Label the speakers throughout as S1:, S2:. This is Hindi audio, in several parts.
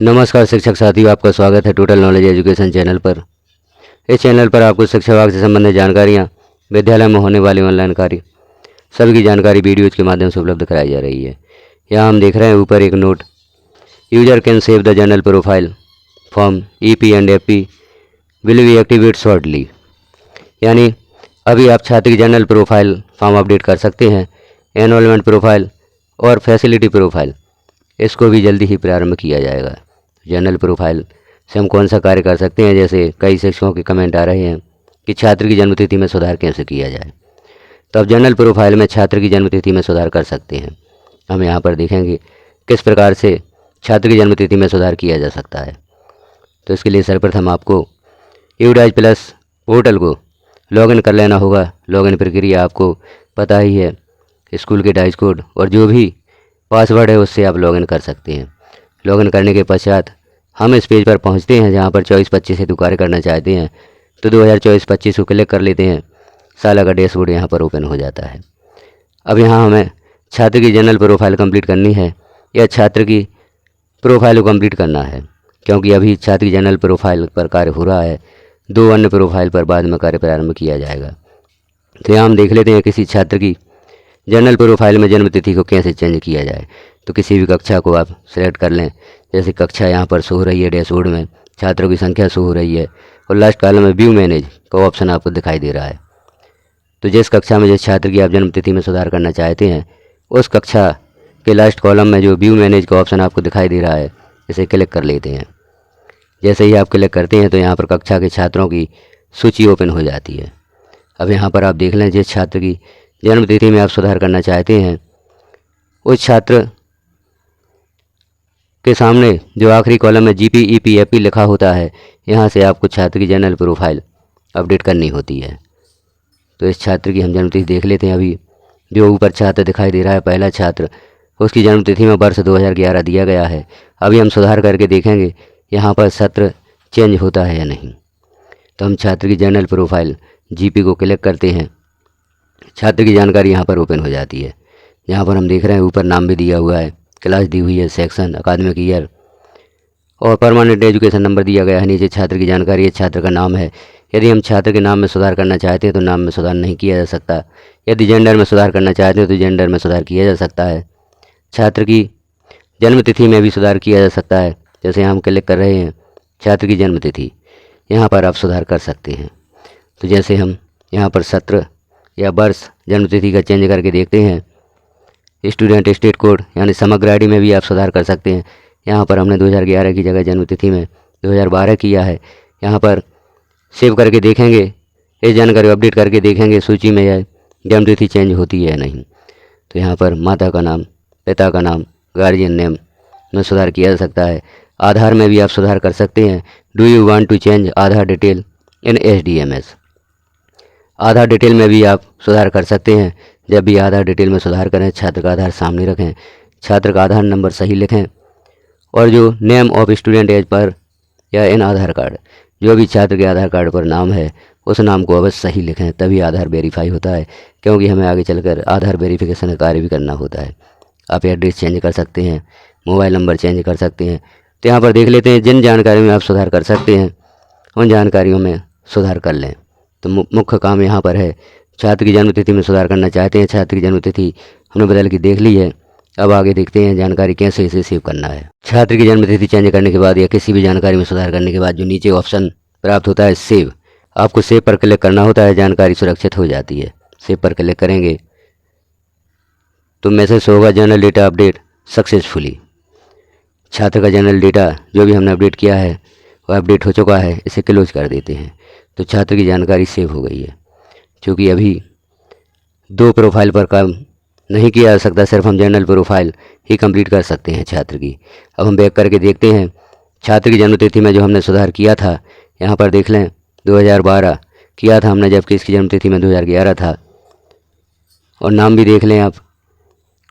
S1: नमस्कार शिक्षक साथियों, आपका स्वागत है टोटल नॉलेज एजुकेशन चैनल पर। इस चैनल पर आपको शिक्षा विभाग से संबंधित जानकारियाँ, विद्यालय में होने वाली ऑनलाइन कार्य, सभी की जानकारी वीडियोज़ के माध्यम से उपलब्ध कराई जा रही है। यहाँ हम देख रहे हैं ऊपर एक note, user can save the general profile form EP&FP will be activate shortly. यानी अभी आप छात्र की जनरल प्रोफाइल फॉर्म अपडेट कर सकते हैं। एनरोलमेंट प्रोफाइल और फैसिलिटी प्रोफाइल, इसको भी जल्दी ही प्रारंभ किया जाएगा। जनरल प्रोफाइल से हम कौन सा कार्य कर सकते हैं, जैसे कई शिक्षकों के कमेंट आ रहे हैं कि छात्र की जन्मतिथि में सुधार कैसे किया जाए। तो अब जनरल प्रोफाइल में छात्र की जन्मतिथि में सुधार कर सकते हैं। हम यहाँ पर देखेंगे किस प्रकार से छात्र की जन्मतिथि में सुधार किया जा सकता है। तो इसके लिए सर्वप्रथम आपको यूडाइज प्लस पोर्टल को लॉगिन कर लेना होगा। लॉगिन प्रक्रिया आपको पता ही है, स्कूल के डाइज कोड और जो भी पासवर्ड है उससे आप लॉगिन कर सकते हैं। लॉगिन करने के पश्चात हम इस पेज पर पहुंचते हैं जहां पर 24-25 हेतु कार्य करना चाहते हैं। तो 2024-25 को क्लिक कर लेते हैं। साला का डैशबोर्ड यहां पर ओपन हो जाता है। अब यहां हमें छात्र की जनरल प्रोफाइल कंप्लीट करनी है या छात्र की प्रोफाइल को कंप्लीट करना है, क्योंकि अभी छात्र की जनरल प्रोफाइल पर कार्य हो रहा है। 2 अन्य प्रोफाइल पर बाद में कार्य प्रारंभ किया जाएगा। तो यहाँ हम देख लेते हैं किसी छात्र की जनरल प्रोफाइल में जन्मतिथि को कैसे चेंज किया जाए। तो किसी भी कक्षा को आप सेलेक्ट कर लें। जैसे कक्षा यहाँ पर शो हो रही है, डैशबोर्ड में छात्रों की संख्या शो हो रही है और लास्ट कॉलम में व्यू मैनेज का ऑप्शन आपको दिखाई दे रहा है। तो जिस कक्षा में जिस छात्र की आप जन्मतिथि में सुधार करना चाहते हैं, उस कक्षा के लास्ट कॉलम में जो व्यू मैनेज का ऑप्शन आपको दिखाई दे रहा है, इसे क्लिक कर लेते हैं। जैसे ही आप क्लिक करते हैं तो यहाँ पर कक्षा के छात्रों की सूची ओपन हो जाती है। अब यहाँ पर आप देख लें जिस छात्र की जन्मतिथि में आप सुधार करना चाहते हैं, उस छात्र के सामने जो आखिरी कॉलम में GP/EP/FP लिखा होता है, यहाँ से आपको छात्र की जनरल प्रोफाइल अपडेट करनी होती है। तो इस छात्र की हम जन्मतिथि देख लेते हैं। अभी जो ऊपर छात्र दिखाई दे रहा है, पहला छात्र, उसकी जन्मतिथि में वर्ष 2011 दिया गया है। अभी हम सुधार करके देखेंगे यहाँ पर सत्र चेंज होता है या नहीं। तो हम छात्र की जनरल प्रोफाइल GP को क्लिक करते हैं। छात्र की जानकारी यहाँ पर ओपन हो जाती है। यहाँ पर हम देख रहे हैं ऊपर नाम भी दिया हुआ है, क्लास दी हुई है, सेक्शन, अकादमिक ईयर और परमानेंट एजुकेशन नंबर दिया गया है। नीचे छात्र की जानकारी है, छात्र का नाम है। यदि हम छात्र के नाम में सुधार करना चाहते हैं तो नाम में सुधार नहीं किया जा सकता। यदि जेंडर में सुधार करना चाहते हैं तो जेंडर में सुधार किया जा सकता है। छात्र की जन्मतिथि में भी सुधार किया जा सकता है। जैसे हम क्लिक कर रहे हैं छात्र की जन्मतिथि, यहाँ पर आप सुधार कर सकते हैं। तो जैसे हम यहाँ पर सत्र या वर्ष जन्मतिथि का चेंज करके देखते हैं, स्टूडेंट स्टेट कोड यानी समग्र आईडी में भी आप सुधार कर सकते हैं। यहाँ पर हमने 2011 की जगह जन्मतिथि में 2012 किया है। यहाँ पर सेव करके देखेंगे, इस जानकारी को अपडेट करके देखेंगे सूची में यह जन्मतिथि चेंज होती है या नहीं। तो यहाँ पर माता का नाम, पिता का नाम, गार्जियन नेम में सुधार किया जा सकता है। आधार में भी आप सुधार कर सकते हैं। Do you want to change Aadhaar detail in SDMS? Aadhaar detail में भी आप सुधार कर सकते हैं। जब भी आधार डिटेल में सुधार करें, छात्र का आधार सामने रखें, छात्र का आधार नंबर सही लिखें और जो name of student as per या इन आधार कार्ड, जो भी छात्र के आधार कार्ड पर नाम है उस नाम को अवश्य सही लिखें, तभी आधार वेरीफाई होता है। क्योंकि हमें आगे चलकर आधार वेरिफिकेशन का कार्य भी करना होता है। आप एड्रेस चेंज कर सकते हैं, मोबाइल नंबर चेंज कर सकते हैं। तो यहाँ पर देख लेते हैं जिन जानकारियों में आप सुधार कर सकते हैं, उन जानकारियों में सुधार कर लें। तो मुख्य काम यहाँ पर है, छात्र की जन्मतिथि में सुधार करना चाहते हैं, छात्र की जन्मतिथि हमने बदल के देख ली है। अब आगे देखते हैं जानकारी कैसे इसे सेव करना है। छात्र की जन्मतिथि चेंज करने के बाद या किसी भी जानकारी में सुधार करने के बाद जो नीचे ऑप्शन प्राप्त होता है सेव, आपको सेव पर क्लिक करना होता है। जानकारी सुरक्षित हो जाती है। सेव पर क्लिक करेंगे तो मैसेज होगा जनरल डेटा अपडेट सक्सेसफुली। छात्र का जनरल डेटा जो भी हमने अपडेट किया है वह अपडेट हो चुका है। इसे क्लोज कर देते हैं। तो छात्र की जानकारी सेव हो गई है। क्योंकि अभी 2 प्रोफाइल पर काम नहीं किया जा सकता, सिर्फ हम जनरल प्रोफाइल ही कंप्लीट कर सकते हैं छात्र की। अब हम बैक करके देखते हैं छात्र की जन्मतिथि में जो हमने सुधार किया था, यहाँ पर देख लें 2012 किया था हमने, जबकि इसकी जन्मतिथि में 2011 था। और नाम भी देख लें आप,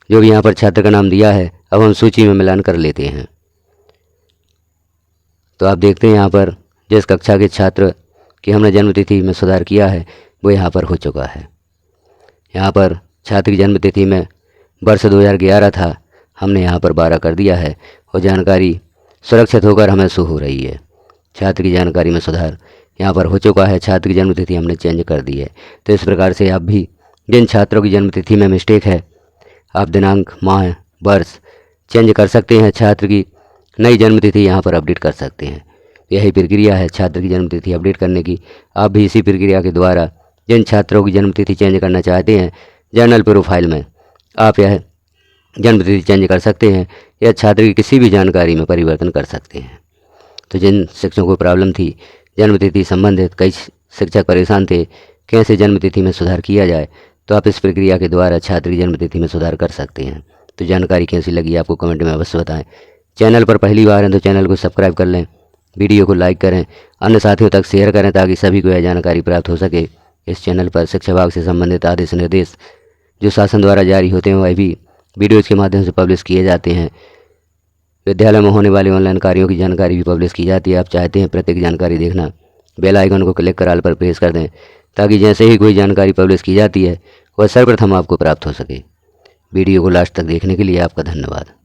S1: जो भी यहाँ पर छात्र का नाम दिया है। अब हम सूची में मिलान कर लेते हैं। तो आप देखते हैं यहाँ पर जिस कक्षा के छात्र की हमने जन्मतिथि में सुधार किया है वो यहाँ पर हो चुका है। यहाँ पर छात्र की जन्मतिथि में वर्ष 2011 था, हमने यहाँ पर 12 कर दिया है और जानकारी सुरक्षित होकर हमें शो हो रही है। छात्र की जानकारी में सुधार यहाँ पर हो चुका है। छात्र की जन्मतिथि हमने चेंज कर दी है। तो इस प्रकार से आप भी जिन छात्रों की जन्मतिथि में मिस्टेक है, आप दिनांक, माह, वर्ष चेंज कर सकते हैं। छात्र की नई जन्मतिथि यहाँ पर अपडेट कर सकते हैं। यही प्रक्रिया है छात्र की जन्मतिथि अपडेट करने की। आप भी इसी प्रक्रिया के द्वारा जिन छात्रों की जन्मतिथि चेंज करना चाहते हैं, जर्नल प्रोफाइल में आप यह जन्मतिथि चेंज कर सकते हैं या छात्र की किसी भी जानकारी में परिवर्तन कर सकते हैं। तो जिन शिक्षकों को प्रॉब्लम थी जन्मतिथि संबंधित, कई शिक्षक परेशान थे कैसे जन्मतिथि में सुधार किया जाए, तो आप इस प्रक्रिया के द्वारा छात्र की जन्मतिथि में सुधार कर सकते हैं। तो जानकारी कैसी लगी आपको कमेंट में अवश्य बताएं। चैनल पर पहली बार हैं तो चैनल को सब्सक्राइब कर लें, वीडियो को लाइक करें, अन्य साथियों तक शेयर करें ताकि सभी को यह जानकारी प्राप्त हो सके। इस चैनल पर शिक्षा विभाग से संबंधित आदेश निर्देश जो शासन द्वारा जारी होते हैं वह भी वीडियोज़ के माध्यम से पब्लिश किए जाते हैं। विद्यालय में होने वाले ऑनलाइन कार्यों की जानकारी भी पब्लिश की जाती है। आप चाहते हैं प्रत्येक जानकारी देखना, बेल आइकन को क्लिक कर ऑल पर प्रेस कर दें ताकि जैसे ही कोई जानकारी पब्लिश की जाती है वह सर्वप्रथम आपको प्राप्त हो सके। वीडियो को लास्ट तक देखने के लिए आपका धन्यवाद।